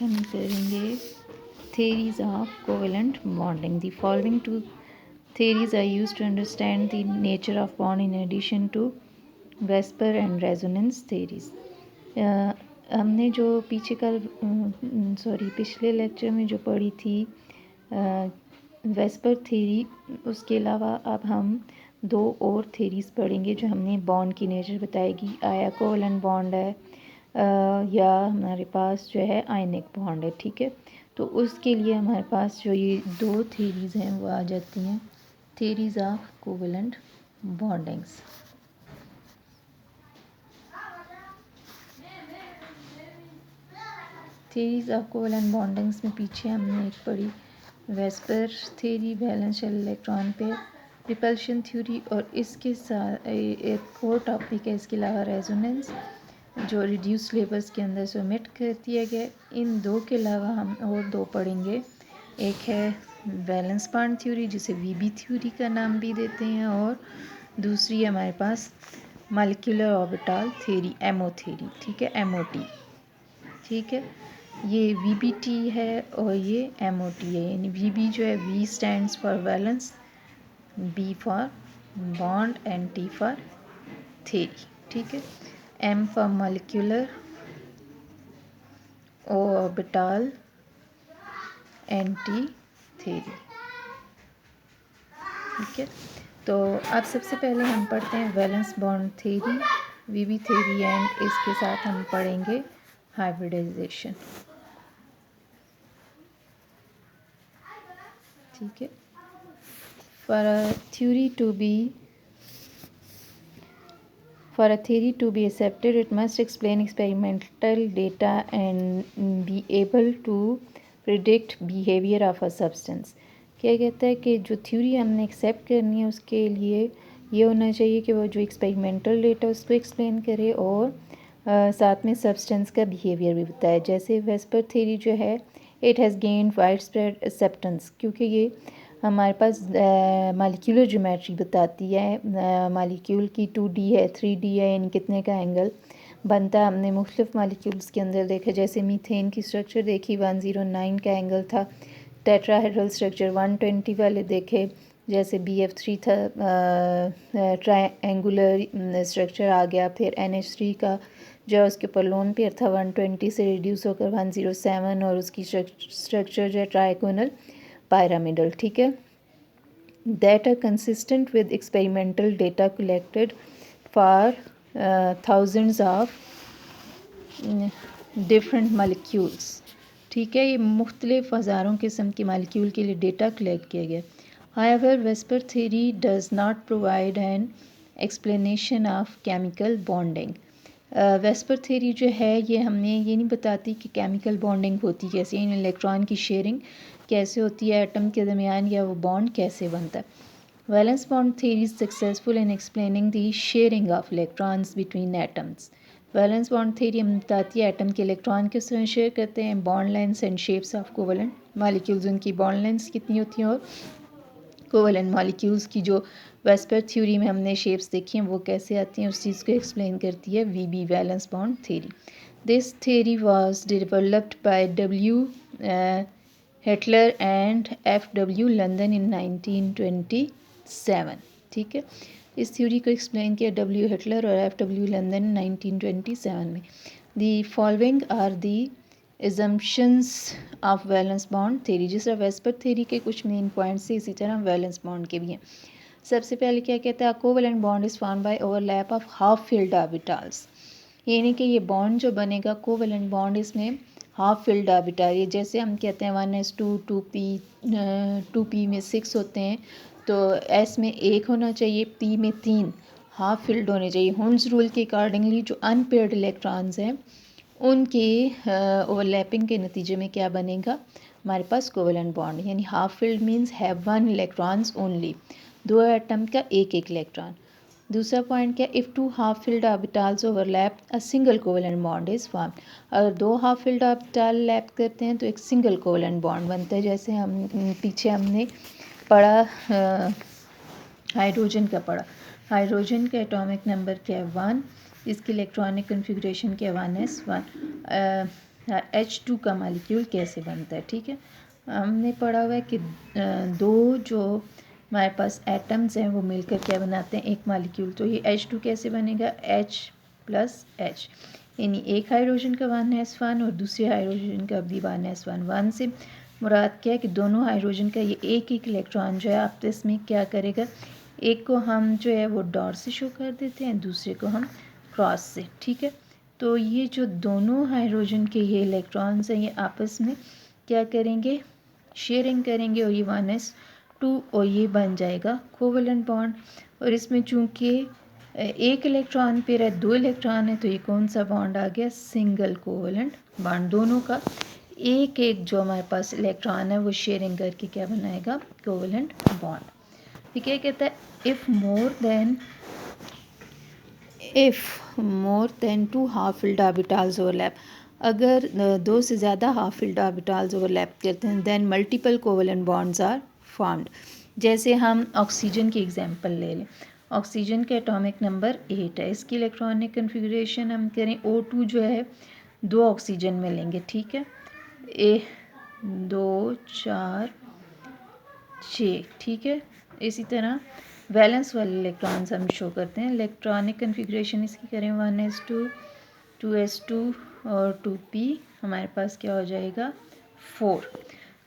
हम करेंगे theories of covalent bonding. The following two theories are used to understand the nature of bond in addition to Vesper and resonance theories. हमने जो पिछले lecture में जो पढ़ी थी वेस्पर थ्योरी, उसके अलावा अब हम दो और थ्योरीज पढ़ेंगे जो हमने बॉन्ड की नेचर बताएगी। आया कोवलेंट बॉन्ड है या हमारे पास जो है आयनिक बॉन्ड है, ठीक है। तो उसके लिए हमारे पास जो ये दो थ्योरीज हैं वो आ जाती हैं, theories of covalent bondings. Theories of covalent bondings में पीछे हमने एक पढ़ी VSEPR theory, valence shell electron pair, repulsion theory, और इसके साथ एक और टॉपिक है इसके अलावा रेजोनेंस, जो रिड्यूस लेवल्स के अंदर सबमिट कर दिया गया। इन दो के अलावा हम और दो पढ़ेंगे, एक है वैलेंस बॉन्ड थ्योरी जिसे वीबी थ्योरी का नाम भी देते हैं, और दूसरी है हमारे पास molecular orbital theory, MO theory, ठीक है, एमओटी, ठीक है। ये वीबीटी है और ये एमओटी है, यानी वीबी जो है V stands for valence, B for bond and T for theory, ठीक है। M for molecular, O orbital, and T theory, ठीक है। तो अब सबसे पहले हम पढ़ते हैं valence bond theory, VB theory, and इसके साथ हम पढ़ेंगे हाइब्रिडाइजेशन, ठीक है। For a theory to be accepted, it must explain experimental data and be able to predict behavior of a substance. क्या कहता है कि जो थ्योरी हमने एक्सेप्ट करनी है उसके लिए ये होना चाहिए कि वो जो एक्सपेरिमेंटल डेटा उसको एक्सप्लेन करे और साथ में सब्सटेंस का बिहेवियर भी बताए। जैसे वेस्पर थ्योरी जो है it has gained wide spread acceptance, क्योंकि ये हमारे पास मॉलिक्यूलर ज्योमेट्री बताती है। मॉलिक्यूल की 2D है, 3D है, यानी कितने का एंगल बनता है। हमने मुख्तलिफ मॉलिक्यूल्स के अंदर देखा, जैसे मीथेन की स्ट्रक्चर देखी 109 का एंगल था, टेट्राहेड्रल स्ट्रक्चर 120 वाले देखे, जैसे BF3 था, ट्रायंगुलर स्ट्रक्चर आ गया। फिर NH3 का जो उसके ऊपर लोन पेयर था 120 से रिड्यूस होकर 107, और उसकी स्ट्रक्चर जो है ट्राइकोनल pyramidal, ठीक है। that are consistent with experimental data collected for thousands of different molecules, ठीक है। ये मुख्तलिफ हज़ारों किस्म की मालिक्यूल के लिए डेटा कलेक्ट किया गया। However, Vesper theory does not provide an explanation of chemical bonding. VSEPR theory जो है ये हमें ये नहीं बताती कि केमिकल बॉन्डिंग होती कैसे, यानी इलेक्ट्रॉन की शेयरिंग कैसे होती है एटम के दरमियान, या वो बॉन्ड कैसे बनता है। Valence bond theory is successful in explaining the sharing of electrons between atoms. Valence bond theory हमें बताती है एटम के इलेक्ट्रॉन किस तरह शेयर करते हैं, bond lengths and shapes of covalent molecules, उनकी बॉन्ड लेंथ्स कितनी होती हैं, और कोवेलेंट मॉलिक्यूल्स की जो वेस्पर थ्योरी में हमने शेप्स देखी हैं वो कैसे आती हैं, उस चीज़ को एक्सप्लेन करती है VB, valence bond theory. This theory was developed by W. Heitler and FW London in 1927, ठीक है। इस थ्योरी को एक्सप्लेन किया W. हिटलर और FW लंदन 1927 में। The following are the assumptions of valence bond theory. जिस तरह वेस्पर थ्योरी के कुछ मेन पॉइंट्स से, इसी तरह वैलेंस बॉन्ड के भी हैं। सबसे पहले क्या कहता है, covalent bond is formed by overlap of half field orbitals, यानी कि ये बॉन्ड जो बनेगा कोवेलेंट बॉन्ड, इसमें हाफ फिल्ड ऑर्बिटल, ये जैसे हम कहते हैं 1s2 2p 2p में 6 होते हैं, तो s में 1 होना चाहिए, p में 3 हाफ फिल्ड होने चाहिए। हुन्स रूल के अकॉर्डिंगली जो अनपेयर्ड इलेक्ट्रॉन्स हैं उनके ओवरलैपिंग के नतीजे में क्या बनेगा, हमारे पास कोवेलेंट बॉन्ड, यानी half filled means have 1 electrons only, दो एटम का एक एक इलेक्ट्रॉन। दूसरा पॉइंट क्या, if two half filled orbitals overlap a single covalent bond is form. अगर दो हाफ फिल्ड ऑर्बिटल लैप करते हैं तो एक सिंगल कोवेलेंट बॉन्ड बनता है। जैसे हम पीछे हमने पढ़ा हाइड्रोजन का पढ़ा, हाइड्रोजन का एटॉमिक नंबर क्या है 1, इसकी इलेक्ट्रॉनिक कन्फिग्रेशन क्या है 1s1। H2 का मालिक्यूल कैसे बनता है। ठीक है, हमने पढ़ा हुआ है कि दो जो हमारे पास एटम्स हैं वो मिलकर क्या बनाते हैं, एक मालिक्यूल। तो ये H2 कैसे बनेगा, H+H, यानी एक हाइड्रोजन का 1s1 और दूसरे हाइड्रोजन का भी 1s1। 1 से मुराद क्या है कि दोनों हाइड्रोजन का ये एक एक इलेक्ट्रॉन जो है आपस में क्या करेगा, एक को हम जो है वो डॉट से शो कर देते हैं, दूसरे को हम क्रॉस से। ठीक है, तो ये जो दोनों हाइड्रोजन के ये इलेक्ट्रॉन्स हैं ये आपस में क्या करेंगे, शेयरिंग करेंगे, और ये 1s2 और ये बन जाएगा कोवेलेंट बॉन्ड। और इसमें चूंकि एक इलेक्ट्रॉन पेयर है, दो इलेक्ट्रॉन है, तो ये कौन सा बॉन्ड आ गया, सिंगल कोवेलेंट बॉन्ड। दोनों का एक एक जो हमारे पास इलेक्ट्रॉन है वो शेयरिंग करके क्या बनाएगा, कोवेलेंट बॉन्ड। ठीक है, कहता है if more than 2 half field orbitals overlap, अगर दो से ज़्यादा हाफ फिल्ड ऑर्बिटल्स ओवरलैप करते हैं, then multiple covalent bonds are formed. जैसे हम ऑक्सीजन की एग्जांपल ले लें, ऑक्सीजन का एटॉमिक नंबर 8 है, इसकी इलेक्ट्रॉनिक कन्फिगरेशन हम करें O2 जो है 2 ऑक्सीजन में लेंगे। ठीक है, 2 4 6। ठीक है, इसी तरह वैलेंस वाले इलेक्ट्रॉन्स हम शो करते हैं। इलेक्ट्रॉनिक कन्फिग्रेशन इसकी करें 1s2 2s2 और 2p, हमारे पास क्या हो जाएगा 4।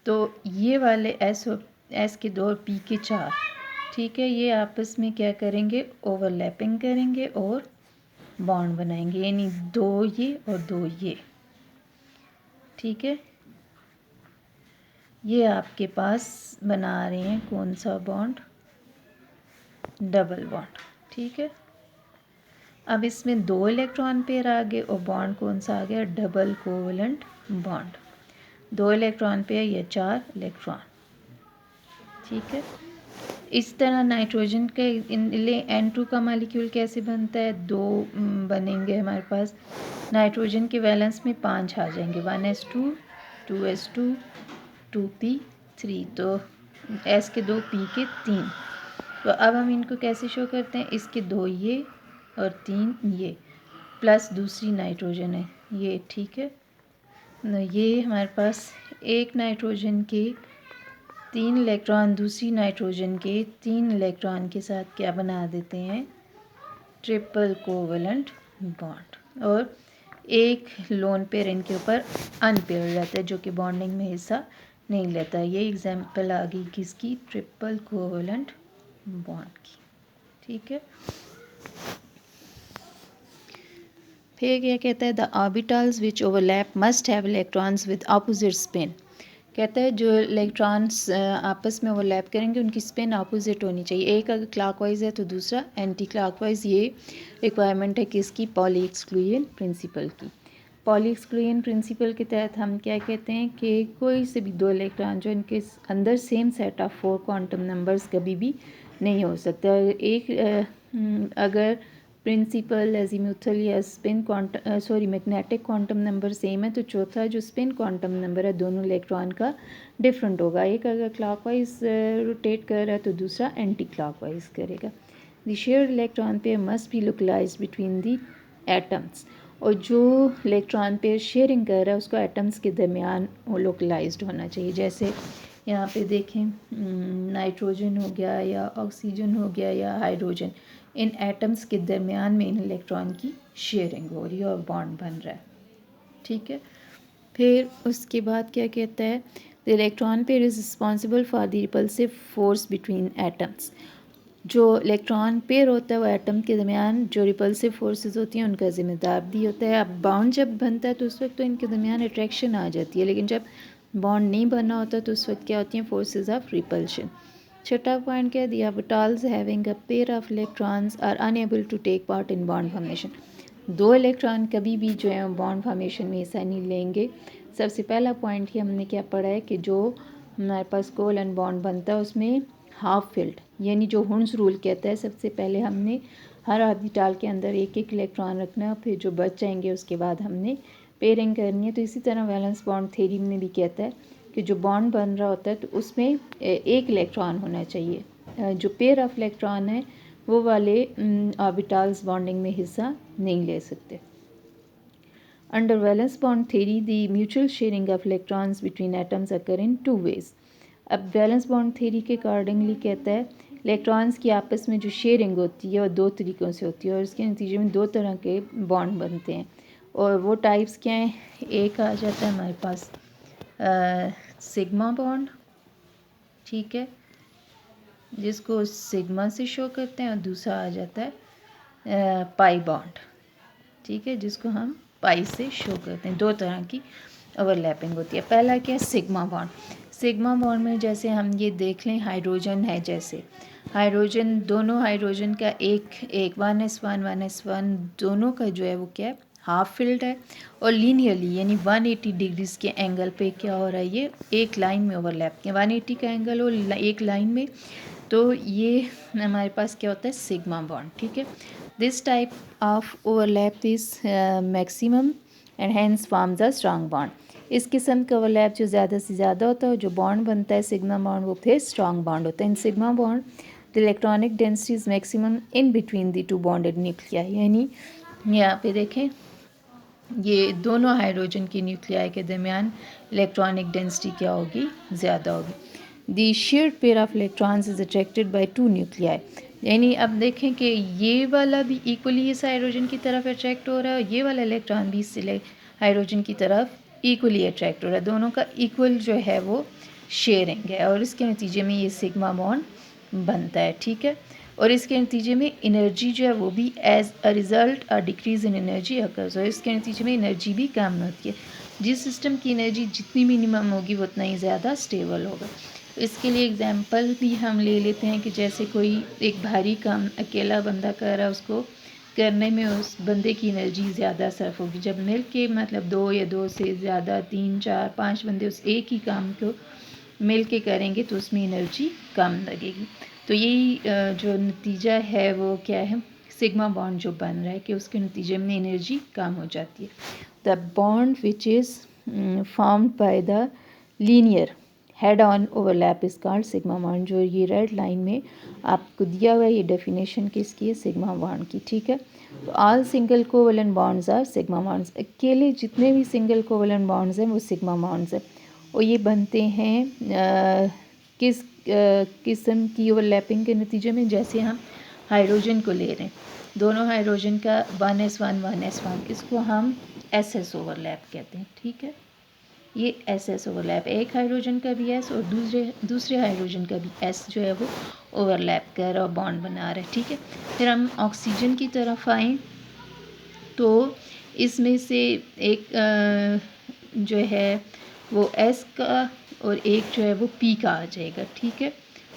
तो ये वाले S के 2 और P के 4, ठीक है, ये आपस में क्या करेंगे, ओवरलैपिंग करेंगे और बॉन्ड बनाएंगे, यानी 2 ये और 2 ये। ठीक है, ये आपके पास बना रहे हैं कौन सा बॉन्ड, डबल बॉन्ड। ठीक है, अब इसमें 2 इलेक्ट्रॉन पेयर आ गए और बॉन्ड कौन सा आ गया, double covalent bond. 2 electron pair या 4 इलेक्ट्रॉन। ठीक है, इस तरह नाइट्रोजन के N2 का मालिक्यूल कैसे बनता है, 2 बनेंगे हमारे पास। नाइट्रोजन के वैलेंस में 5 आ जाएंगे, 1s2 2s2 2p3, तो S के 2 P के 3। तो अब हम इनको कैसे शो करते हैं, इसके 2 ये और 3 ये, प्लस दूसरी नाइट्रोजन है ये। ठीक है, ये हमारे पास एक नाइट्रोजन के 3 इलेक्ट्रॉन दूसरी नाइट्रोजन के 3 इलेक्ट्रॉन के साथ क्या बना देते हैं, ट्रिपल कोवेलेंट बॉन्ड। और एक लोन पेयर इनके ऊपर अनपेयर रहता है जो कि बॉन्डिंग में हिस्सा नहीं लेता। ये एग्जांपल आ गई किसकी, ट्रिपल कोवेलेंट बॉन्ड की। ठीक है, फिर क्या कहता है, the orbitals which overlap must have electrons with opposite spin. कहता है जो इलेक्ट्रॉन्स आपस में ओवरलैप करेंगे उनकी स्पिन अपोजिट होनी चाहिए, एक अगर क्लॉकवाइज है तो दूसरा एंटी क्लॉकवाइज। ये रिक्वायरमेंट है किसकी, पॉली एक्सक्लूजन प्रिंसिपल की। पॉली एक्सक्लूजन प्रिंसिपल के तहत हम क्या कहते हैं कि कोई से भी 2 इलेक्ट्रॉन जो इनके अंदर same set of 4 quantum numbers कभी भी नहीं हो सकता। एक अगर प्रिंसिपल एजीमुथल या spin magnetic quantum number same है तो चौथा जो स्पिन क्वांटम नंबर है दोनों इलेक्ट्रॉन का डिफरेंट होगा। एक अगर क्लॉकवाइज रोटेट कर रहा है तो दूसरा एंटी क्लॉकवाइज करेगा। The shared electron pair must be localised between the atoms, और जो इलेक्ट्रॉन पेयर शेयरिंग कर रहा है उसको एटम्स के दरमियान लोकलाइज्ड होना चाहिए। जैसे यहाँ पे देखें, नाइट्रोजन हो गया या ऑक्सीजन हो गया या हाइड्रोजन, इन एटम्स के दरमियान में इन इलेक्ट्रॉन की शेयरिंग हो रही है और बॉन्ड बन रहा है। ठीक है, फिर उसके बाद क्या कहता है, the electron pair is responsible for the repulsive force between atoms. जो इलेक्ट्रॉन पेयर होता है वो एटम के दरमियान जो रिपल्सिव फोर्सेस होती हैं उनका जिम्मेदार भी होता है। अब बॉन्ड जब बनता है तो उस वक्त तो इनके दरमियान अट्रैक्शन आ जाती है, लेकिन जब बॉन्ड नहीं बना होता तो उस वक्त क्या होती हैं, फोर्सेस ऑफ रिपल्शन। छठा पॉइंट क्या है, the orbitals having a pair of electrons are unable to take part in bond formation. 2 electron कभी भी जो है बॉन्ड फॉर्मेशन में हिस्सा नहीं लेंगे। सबसे पहला पॉइंट ही हमने क्या पढ़ा है कि जो हमारे पास कोवेलेंट बॉन्ड बनता है उसमें हाफ फिल्ड, यानी जो हुंस रूल कहता है, सबसे पहले हमने हर ऑर्बिटल के अंदर एक एक इलेक्ट्रॉन रखना, फिर जो बच जाएंगे उसके बाद हमने पेयरिंग करनी है। तो इसी तरह वैलेंस बॉन्ड थ्योरी में भी कहता है कि जो बॉन्ड बन रहा होता है तो उसमें एक इलेक्ट्रॉन होना चाहिए। जो पेयर ऑफ इलेक्ट्रॉन है वो वाले ऑर्बिटल्स बॉन्डिंग में हिस्सा नहीं ले सकते। Under valence bond theory, the mutual sharing of electrons between atoms occur in two ways. अब वैलेंस बॉन्ड थ्योरी के अकॉर्डिंगली कहता है इलेक्ट्रॉन्स की आपस में जो शेयरिंग होती है वो दो तरीक़ों से होती है और इसके नतीजे में दो तरह के बॉन्ड बनते हैं और वो टाइप्स क्या हैं। एक आ जाता है हमारे पास सिग्मा बॉन्ड, ठीक है, जिसको सिग्मा से शो करते हैं, और दूसरा आ जाता है पाई बॉन्ड, ठीक है, जिसको हम पाई से शो करते हैं। दो तरह की ओवरलैपिंग होती है। पहला क्या है, सिग्मा बॉन्ड। सिग्मा बॉन्ड में जैसे हम ये देख लें हाइड्रोजन है, जैसे हाइड्रोजन, दोनों हाइड्रोजन का एक 1s1 दोनों का जो है वो क्या है, हाफ फिल्ड है और लीनियरली यानी 180 डिग्रीज के एंगल पे क्या हो रहा है, ये एक लाइन में ओवरलैप किया, 180 का एंगल हो एक लाइन में, तो ये हमारे पास क्या होता है, सिग्मा बॉन्ड, ठीक है। This type of overlap is maximum and hence forms a strong bond. इस किस्म का ओवरलैप जो ज़्यादा से ज़्यादा होता है, जो बॉन्ड बनता है सिग्मा बॉन्ड, वो फिर स्ट्रॉन्ग बॉन्ड होता है। In sigma bond the electronic density is maximum in between the two bonded nuclei, यानी यहाँ पे देखें ये दोनों हाइड्रोजन की न्यूक्लियाई के दरमियान इलेक्ट्रॉनिक डेंसिटी क्या होगी, ज़्यादा होगी। The shared pair of electrons is attracted by two nuclei, यानी अब देखें कि ये वाला भी इक्वली इस हाइड्रोजन की तरफ अट्रैक्ट हो रहा है और ये वाला इलेक्ट्रॉन भी इस हाइड्रोजन की तरफ इक्वली अट्रैक्ट हो रहा है, दोनों का इक्वल जो है वो शेयरिंग है और इसके नतीजे में ये सिग्मा बॉन्ड बनता है, ठीक है। और इसके नतीजे में एनर्जी जो है वो भी as a result a decrease in energy occurs, और इसके नतीजे में एनर्जी भी कम होती है। जिस सिस्टम की एनर्जी जितनी मिनिमम होगी वो उतना ही ज़्यादा स्टेबल होगा। इसके लिए एग्जांपल भी हम ले लेते हैं कि जैसे कोई एक भारी काम अकेला बंदा कर रहा है, उसको करने में उस बंदे की एनर्जी ज़्यादा सर्फ होगी। जब मिल के मतलब दो या दो से ज़्यादा 3 4 5 बंदे उस एक ही काम को मिल के करेंगे तो उसमें एनर्जी कम लगेगी। तो यही जो नतीजा है वो क्या है, सिग्मा बॉन्ड जो बन रहा है कि उसके नतीजे में एनर्जी कम हो जाती है। The bond which is formed by the linear head on overlap is called sigma bond. जो ये रेड लाइन में आपको दिया हुआ है ये डेफिनेशन किसकी है, सिग्मा बॉन्ड की, ठीक है। तो all single covalent bonds are sigma bonds, अकेले जितने भी सिंगल कोवेलेंट बॉन्ड्स हैं वो सिग्मा बॉन्ड्स हैं और ये बनते हैं किस किस्म की ओवरलैपिंग के नतीजे में। जैसे हम हाइड्रोजन को ले रहे हैं, दोनों हाइड्रोजन का 1s1 इसको हम SS ओवरलैप कहते हैं, ठीक है। ये SS ओवरलैप, एक हाइड्रोजन का भी S और दूसरे हाइड्रोजन का भी S जो है वो ओवरलैप कर रहा है और बॉन्ड बना रहा है, ठीक है। फिर हम ऑक्सीजन की तरफ आएँ तो इसमें से एक जो है वो S का और एक जो है वो P का आ जाएगा, ठीक है।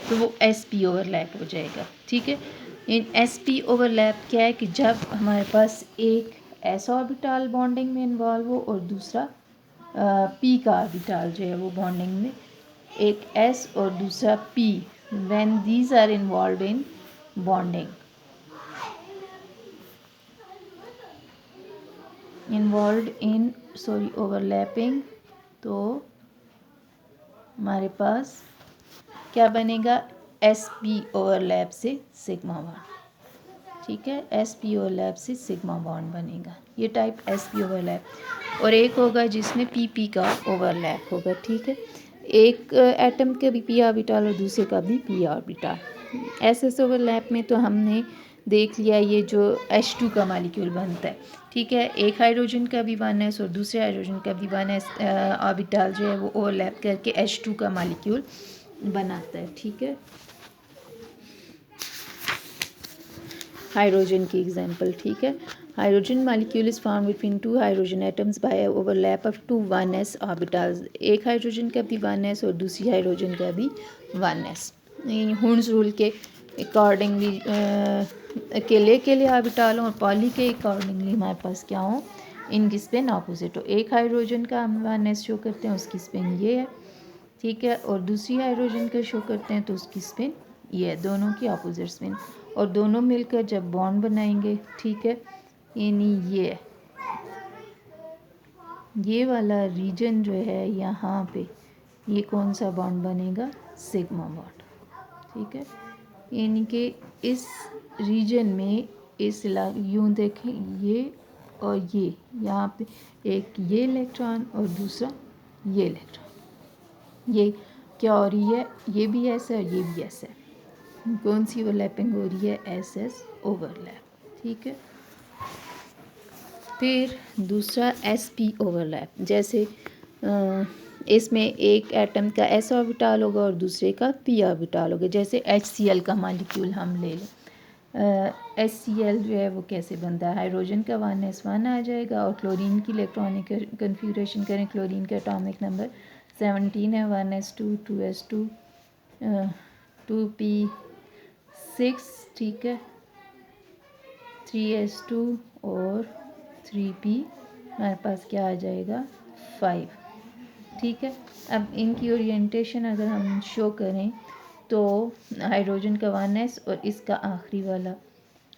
तो वो SP ओवरलैप हो जाएगा, ठीक है। इन SP ओवरलैप क्या है कि जब हमारे पास एक S ऑर्बिटल बॉन्डिंग में इन्वॉल्व हो और दूसरा P का ऑर्बिटल जो है वो बॉन्डिंग में, एक S और दूसरा P, when these are involve in bonding overlapping, तो हमारे पास क्या बनेगा, SP ओवरलैप से सिग्मा बॉन्ड, ठीक है। SP ओवरलैप से सिग्मा बॉन्ड बनेगा, ये टाइप SP ओवरलैप। और एक होगा जिसमें PP का ओवरलैप होगा, ठीक है। एक एटम का भी P ऑर्बिटल और दूसरे का भी P ऑर्बिटल। SS ओवरलैप में तो हमने देख लिया ये जो H2 का मालिक्यूल बनता है, ठीक है। एक हाइड्रोजन का भी 1s और दूसरे हाइड्रोजन का भी 1s ऑर्बिटल जो है वो ओवरलैप करके H2 का मालिक्यूल बनाता है, ठीक है। हाइड्रोजन की एग्जांपल, ठीक है। Hydrogen molecule is found between two hydrogen atoms by overlap of two 1s orbitals. एक हाइड्रोजन का भी 1s और दूसरी हाइड्रोजन का भी 1s। हुन्स रूल के अकॉर्डिंगली अकेले अकेले ऑर्बिटल और पॉली के अकॉर्डिंगली हमारे पास क्या हो, इनकी स्पिन ऑपोजिट हो। एक हाइड्रोजन का हम 1s शो करते हैं, उसकी स्पिन ये है, ठीक है, और दूसरी हाइड्रोजन का शो करते हैं तो उसकी स्पिन ये है, दोनों की ऑपोजिट स्पिन, और दोनों मिलकर जब बॉन्ड बनाएंगे, ठीक है, यानी ये वाला रीजन जो है यहाँ पे ये कौन सा बॉन्ड बनेगा, सिग्मा बॉन्ड, ठीक है। यानी कि इस रीजन में यूँ देखें, ये और ये यहाँ पे एक ये इलेक्ट्रॉन और दूसरा ये इलेक्ट्रॉन, ये क्या हो रही है, ये भी एस है और ये भी एस है। कौन सी ओवरलैपिंग हो रही है, एस एस ओवरलैप, ठीक है। फिर दूसरा एस पी ओवरलैप, जैसे इसमें एक एटम का एस ऑर्बिटाल होगा और दूसरे का पी ऑर्बिटाल होगा। जैसे HCl का मॉलिक्यूल हम ले लें, HCl जो है वो कैसे बनता है, हाइड्रोजन का 1s1 आ जाएगा और क्लोरीन की इलेक्ट्रॉनिक कन्फिग्रेशन करें, क्लोरीन का एटॉमिक नंबर 17 है, 1s2 2s2 2p6, ठीक है, 3s2 और 3p हमारे पास क्या आ जाएगा 5, ठीक है। अब इनकी ओरिएंटेशन अगर हम शो करें तो हाइड्रोजन का 1s और इसका आखिरी वाला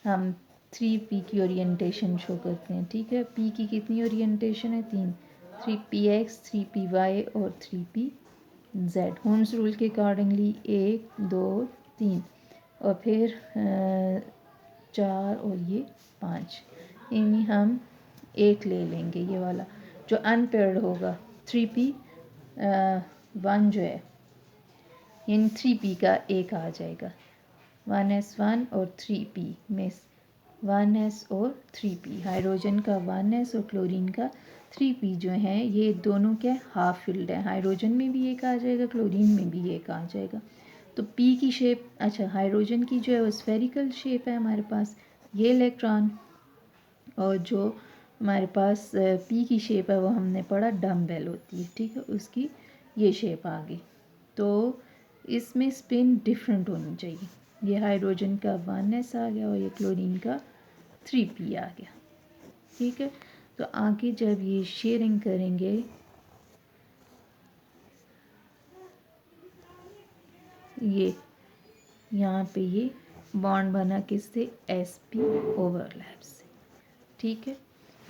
हम 3p की ओरिएंटेशन शो करते हैं, ठीक है। p की कितनी ओरिएंटेशन है, 3, 3px 3py और 3pz। होम्स रूल के अकॉर्डिंगली 1 2 3 और फिर 4 और ये 5, इन्हीं हम एक ले लेंगे, ये वाला जो अनपेयर्ड होगा 3p1 जो है इन 3p का एक आ जाएगा, 1s1 और 3p में 1s और 3p, हाइड्रोजन का 1s और क्लोरीन का 3p जो है ये दोनों क्या हाफ फिल्ड है, हाइड्रोजन में भी एक आ जाएगा, क्लोरीन में भी एक आ जाएगा। तो p की शेप, अच्छा हाइड्रोजन की जो है वो स्फेरिकल शेप है हमारे पास, ये इलेक्ट्रॉन, और जो हमारे पास p की शेप है वो हमने पढ़ा डम्बेल होती है, ठीक है, उसकी ये शेप आ गई। तो इसमें स्पिन डिफरेंट होनी चाहिए, ये हाइड्रोजन का 1s आ गया और ये क्लोरीन का 3p आ गया, ठीक है। तो आगे जब ये शेयरिंग करेंगे ये यहाँ पे ये बॉन्ड बना किससे, sp ओवरलैप से, ठीक है,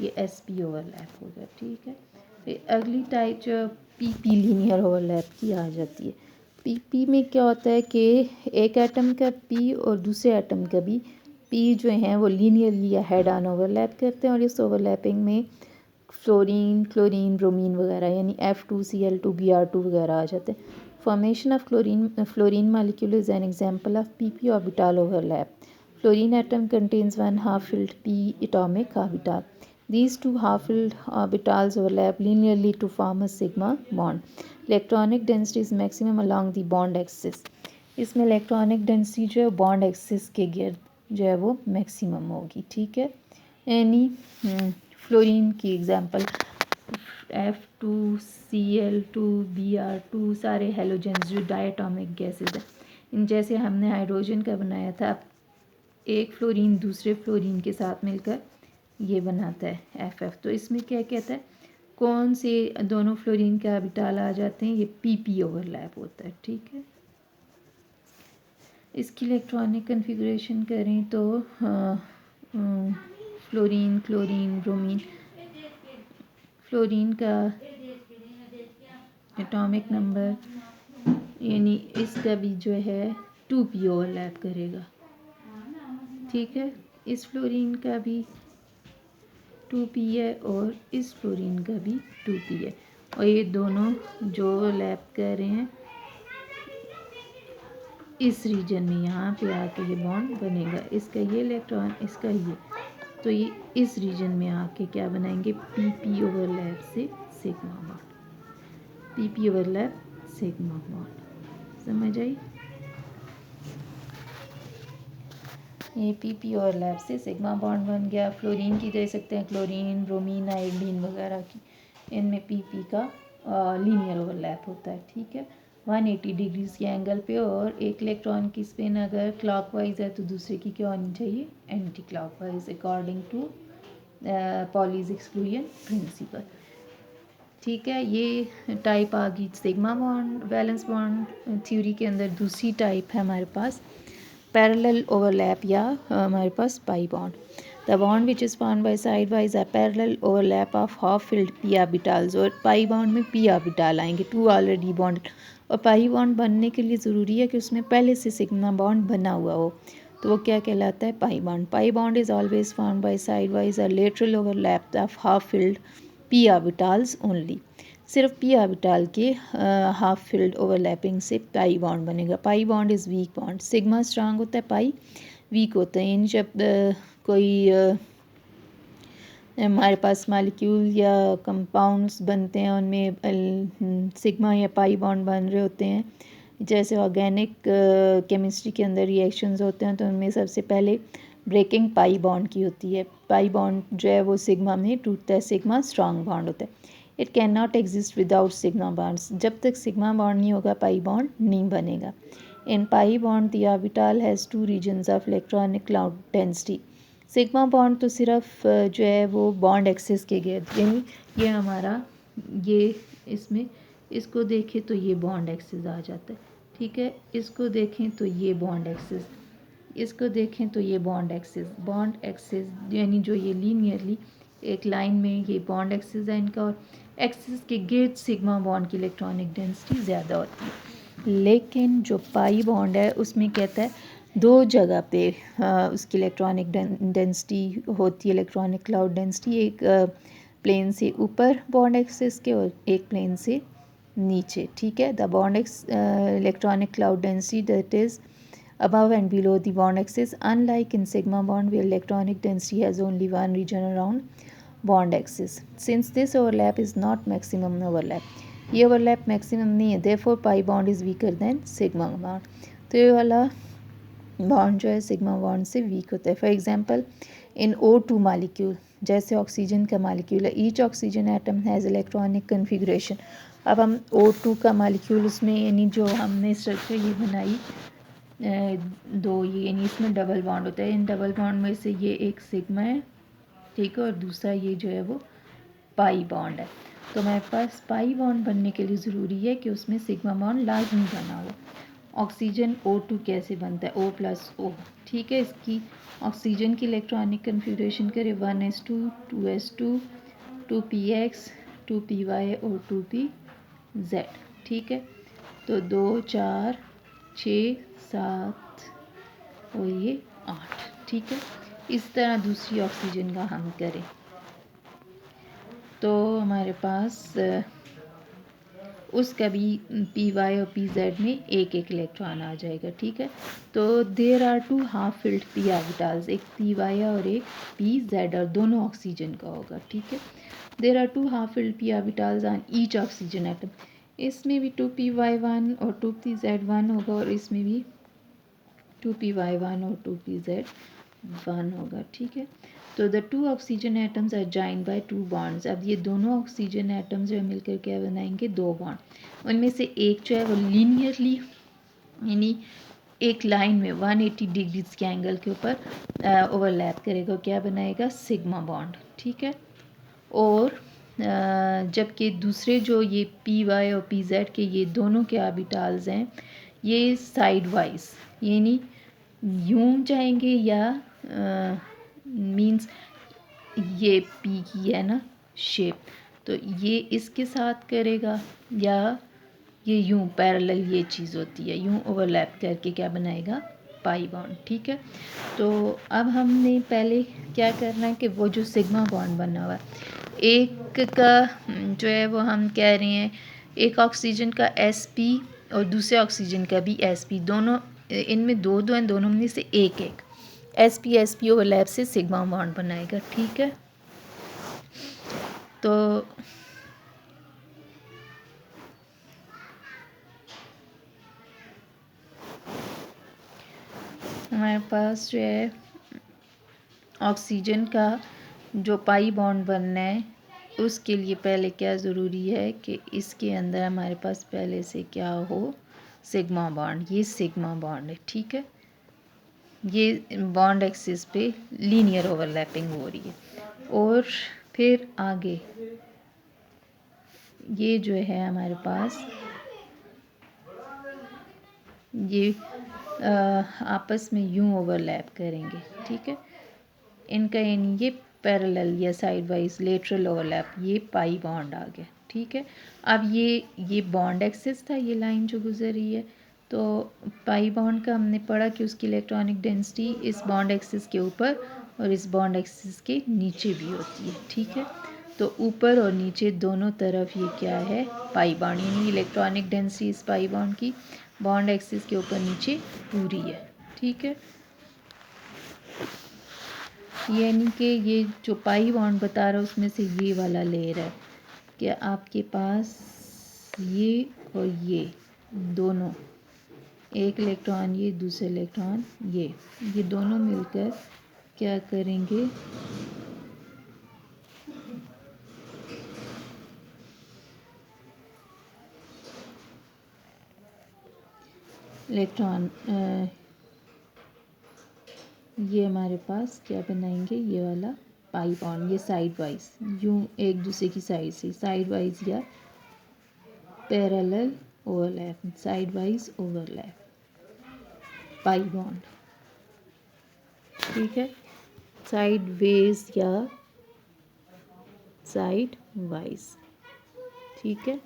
ये sp ओवरलैप हो गया, ठीक है। फिर अगली टाइप जो pp लीनियर ओवरलैप की आ जाती है। pp में क्या होता है कि एक एटम का p और दूसरे एटम का भी p जो हैं वो लीनियरली या हेड ऑन ओवरलैप करते हैं और इस ओवरलैपिंग में फ्लोरीन क्लोरीन ब्रोमीन वगैरह यानी F2Cl2 Br2 वगैरह आ जाते हैं। Formation of fluorine molecule is an example of pp orbital overlap. Fluorine atom contains one half-filled p atomic orbital. These two half-filled orbitals overlap linearly to form a sigma bond. Electronic density is maximum along the bond axis. इसमें electronic density जो है bond axis के गिर्द जो है वो maximum होगी, ठीक है। यानी फ्लोरीन की एग्जांपल F2Cl2 Br2 सारे हेलोजेंस जो डायटोमिक गैसेस हैं, इन जैसे हमने हाइड्रोजन का बनाया था, एक फ्लोरीन दूसरे फ्लोरीन के साथ मिलकर ये बनाता है FF। तो इसमें क्या कहता है, कौन से दोनों फ्लोरीन का ऑर्बिटल आ जाते हैं, ये PP ओवरलैप होता है, ठीक है। इसकी इलेक्ट्रॉनिक कन्फिगरेशन करें तो फ्लोरीन क्लोरीन ब्रोमीन, फ्लोरीन का एटॉमिक नंबर यानी इसका भी जो है 2p ओवरलैप करेगा, ठीक है। इस फ्लोरीन का भी 2p है और इस फ्लोरीन का भी 2p है और ये दोनों जो ओवरलैप कर रहे हैं इस रीजन में, यहाँ पे आके ये बॉन्ड बनेगा, इसका ये इलेक्ट्रॉन इसका ये, तो ये इस रीजन में आके क्या बनाएंगे, pp ओवरलैप से sigma bond, pp overlap sigma bond, समझ आई। ये pp ओवरलैप से सिग्मा बॉन्ड बन गया। फ्लोरीन की दे सकते हैं, क्लोरीन ब्रोमीन आयोडीन वगैरह की, इनमें pp का लीनियर ओवरलैप होता है, ठीक है, 180 डिग्रीज के एंगल पे। और एक इलेक्ट्रॉन की स्पिन अगर क्लॉकवाइज है तो दूसरे की क्या होनी चाहिए, anticlockwise, according to Pauli's exclusion principle, ठीक है। ये टाइप आ गई sigma bond. Valence bond theory के अंदर दूसरी टाइप है हमारे पास पैरेलल ओवरलैप या हमारे पास pi bond. The bond which is formed by side wise a parallel overlap of half filled p orbitals. और पाई बॉन्ड में p ऑर्बिटल आएंगे, 2 ऑलरेडी बॉन्ड, और पाई बॉन्ड बनने के लिए ज़रूरी है कि उसमें पहले से सिग्मा बॉन्ड बना हुआ हो। तो वो क्या कहलाता है, pi bond. Pi bond is always found by side wise और lateral overlap of half filled P orbitals only. सिर्फ पी ऑर्बिटल के हाफ फिल्ड ओवरलैपिंग से पाई बॉन्ड बनेगा। Pi bond is weak bond. Sigma strong होता है, पाई week होता है। यानी जब कोई हमारे पास मालिक्यूल या कंपाउंड्स बनते हैं उनमें सिग्मा या पाई बॉन्ड बन रहे होते हैं, जैसे ऑर्गेनिक केमिस्ट्री के अंदर रिएक्शंस होते हैं तो उनमें सबसे पहले ब्रेकिंग पाई बॉन्ड की होती है। पाई बॉन्ड जो है वो सिग्मा में टूटता है, सिग्मा स्ट्रांग बॉन्ड होता है। It can not exist without sigma bonds. जब तक सिग्मा बॉन्ड नहीं होगा पाई बॉन्ड नहीं बनेगा। In pi bond the orbital has 2 regions of electronic cloud density. Sigma bond तो सिर्फ जो है वो बॉन्ड एक्सिस के गिर्द, यानी ये हमारा ये इसमें इसको देखें तो ये बॉन्ड एक्सिस आ जाता है, ठीक है। इसको देखें तो ये बॉन्ड एक्सिस, इसको देखें तो ये बॉन्ड एक्सिस यानी जो ये लीनियरली एक लाइन में ये बॉन्ड एक्सिस है इनका, और एक्सिस के गिर्द सिग्मा बॉन्ड की इलेक्ट्रॉनिक डेंसिटी ज़्यादा होती है। लेकिन जो पाई बॉन्ड है उसमें कहता है दो जगह पे उसकी इलेक्ट्रॉनिक डेंसिटी होती है, इलेक्ट्रॉनिक क्लाउड डेंसिटी, एक प्लेन से ऊपर बॉन्ड एक्सिस के और एक प्लेन से नीचे, ठीक है। The bond electronic cloud density that is above and below the bond axis, unlike in sigma bond where electronic density has only one region around bond axis. Since this overlap is not maximum overlap, ये overlap maximum नहीं है, therefore pi bond is weaker than sigma bond. तो ये वाला bond जो है sigma bond से week होता है। For example in O2 molecule, जैसे ऑक्सीजन का मालिक्यूल है, each oxygen atom has electronic configuration. अब हम O2 का मालिक्यूल उसमें यानी जो हमने स्ट्रक्चर ये बनाई दो, ये यानी इसमें डबल बॉन्ड होता है। इन डबल बॉन्ड में से ये एक सिग्मा है, ठीक है, और दूसरा ये जो है वो पाई बॉन्ड है। तो हमारे पास पाई बॉन्ड बनने के लिए ज़रूरी है कि उसमें सिग्मा बॉन्ड लाजमी बना हो। ऑक्सीजन O2 कैसे बनता है, O+O, ठीक है। इसकी ऑक्सीजन की इलेक्ट्रॉनिक कन्फिग्रेशन करें 1s2 2s2 2px 2py और 2pz, ठीक है। तो 2 4 6 7 और ये 8, ठीक है। इस तरह दूसरी ऑक्सीजन का हम करें तो हमारे पास उसका भी पी वाई और पी जेड में एक एक इलेक्ट्रॉन आ जाएगा, ठीक है। तो there are 2 half filled P orbitals, एक पी वाई और एक पी जेड, और दोनों ऑक्सीजन का होगा, ठीक है। There are 2 half filled P orbitals on each oxygen atom, इसमें भी 2p1 और 2pz1 होगा और इसमें भी 2py1 और 2pz1 होगा, ठीक है। तो the 2 oxygen atoms are joined by 2 bonds. अब ये दोनों ऑक्सीजन एटम्स जो मिलकर क्या बनाएंगे, 2 बॉन्ड। उनमें से एक जो है वो लीनियरली यानी एक लाइन में 180 डिग्रीज के एंगल के ऊपर ओवरलैप करेगा, क्या बनाएगा, सिग्मा बॉन्ड, ठीक है। और जबकि दूसरे जो ये पी वाई और पी जेड के ये दोनों के ऑर्बिटल्स हैं, ये साइड वाइज यानी यूं जाएंगे या मींस ये पी की है ना शेप, तो ये इसके साथ करेगा या ये यूं पैरेलल ये चीज़ होती है, यूं ओवरलैप करके क्या बनाएगा, पाई बॉन्ड, ठीक है। तो अब हमने पहले क्या करना है कि वो जो सिग्मा बॉन्ड बना हुआ है, एक का जो है वो हम कह रहे हैं एक ऑक्सीजन का sp और दूसरे ऑक्सीजन का भी sp, दोनों इनमें दो हैं, दोनों में से एक एक sp ओवरलैप से सिग्मा बॉन्ड बनाएगा, ठीक है। तो हमारे पास जो है ऑक्सीजन का जो पाई बॉन्ड बनना है उसके लिए पहले क्या ज़रूरी है कि इसके अंदर हमारे पास पहले से क्या हो, सिग्मा बॉन्ड। ये सिग्मा बॉन्ड है, ठीक है। ये बॉन्ड एक्सिस पे लीनियर ओवरलैपिंग हो रही है। और फिर आगे ये जो है हमारे पास ये आपस में यूं ओवरलैप करेंगे, ठीक है। इनका यानी ये पैरेलल या साइड वाइज लेटरल ओवरलैप, ये पाई बॉन्ड आ गया, ठीक है। अब ये बॉन्ड एक्सिस था, ये लाइन जो गुजर रही है, तो पाई बॉन्ड का हमने पढ़ा कि उसकी इलेक्ट्रॉनिक डेंसिटी इस बॉन्ड एक्सिस के ऊपर और इस बॉन्ड एक्सिस के नीचे भी होती है, ठीक है। तो ऊपर और नीचे दोनों तरफ ये क्या है, पाई बॉन्ड, यानी इलेक्ट्रॉनिक डेंसिटी इस पाई बॉन्ड की बॉन्ड एक्सिस के ऊपर नीचे पूरी है, ठीक है। यानी कि ये जो पाई बॉन्ड बता रहा है उसमें से ये वाला लेयर है कि आपके पास ये और ये दोनों, एक इलेक्ट्रॉन ये, दूसरा इलेक्ट्रॉन ये दोनों मिलकर क्या करेंगे, इलेक्ट्रॉन ये हमारे पास क्या बनाएंगे, ये वाला पाई बॉन्ड, ये साइड वाइज यूं एक दूसरे की साइड से साइड वाइज या parallel overlap, side wise overlap pi bond, ठीक है। साइड वेज या साइड वाइज, ठीक है।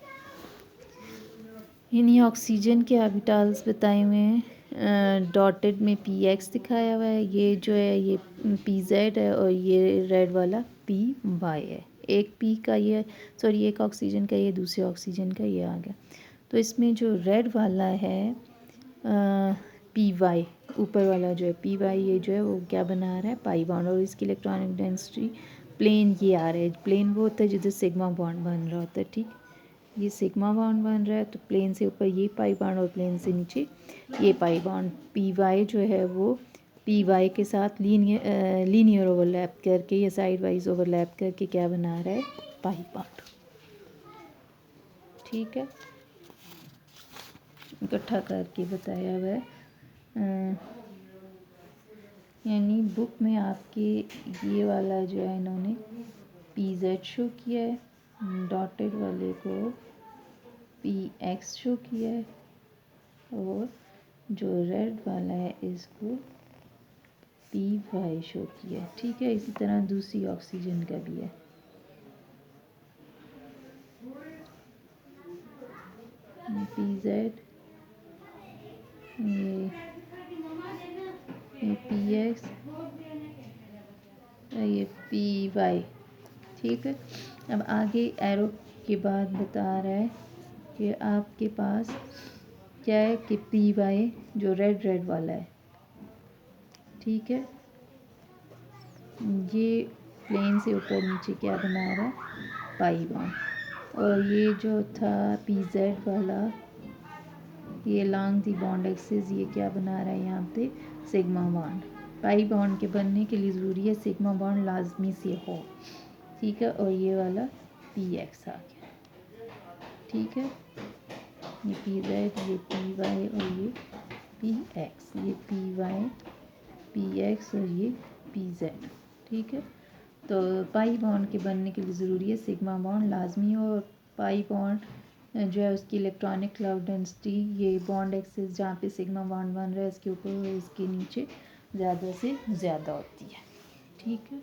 इन्हीं ऑक्सीजन के ऑर्बिटल्स बताए हुए हैं, डॉटेड में पी एक्स दिखाया हुआ है, ये जो है ये पी जेड है और ये रेड वाला पी वाई है। एक पी का ये सॉरी एक ऑक्सीजन का ये, दूसरे ऑक्सीजन का ये आ गया। तो इसमें जो रेड वाला है पी वाई, ऊपर वाला जो है पी वाई, ये जो है वो क्या बना रहा है, पाई बॉन्ड, और इसकी इलेक्ट्रॉनिक डेंसिटी प्लेन ये आ रहा है। प्लेन वो होता है जिधर सिग्मा बॉन्ड बन रहा होता है, ठीक। ये सिग्मा बॉन्ड बन रहा है तो प्लेन से ऊपर ये पाई बॉन्ड और प्लेन से नीचे ये पाई बॉन्ड। पी वाई जो है वो पी वाई के साथ लीनियर ओवरलैप करके या साइड वाइज ओवरलैप करके क्या बना रहा है, पाई बॉन्ड, ठीक है। इकट्ठा करके बताया हुआ है, यानी बुक में आपके ये वाला जो है इन्होंने पी जेड शो किया है, डॉटेड वाले को पी एक्स शो किया है, और जो रेड वाला है इसको पी वाई शो किया है, ठीक है। इसी तरह दूसरी ऑक्सीजन का भी है, पी जेड, ये पी एक्स, ये पी वाई, ठीक है। अब आगे एरो के बाद बता रहा है कि आपके पास क्या है कि पी वाई जो रेड वाला है, ठीक है, ये प्लेन से ऊपर नीचे क्या बना रहा है, पाई बॉन्ड। और ये जो था पी जेड वाला, ये लॉन्ग दी बॉन्ड एक्सिस, ये क्या बना रहा है यहाँ पे, सिग्मा बॉन्ड। पाई बॉन्ड के बनने के लिए ज़रूरी है सिग्मा बॉन्ड लाजमी से हो, ठीक है। और ये वाला पी एक्स आ गया, ठीक है। ये पी जेड, ये पी वाई और ये पी एक्स, ये पी वाई पी एक्स और ये पी जेड, ठीक है। तो पाई बॉन्ड के बनने के लिए ज़रूरी है सिग्मा बॉन्ड लाजमी हो, और पाई बॉन्ड जो है उसकी इलेक्ट्रॉनिक क्लाउड डेंसिटी ये बॉन्ड एक्सिस जहाँ पे सिग्मा बॉन्ड बन रहा है इसके ऊपर और इसके नीचे ज़्यादा से ज़्यादा होती है, ठीक है।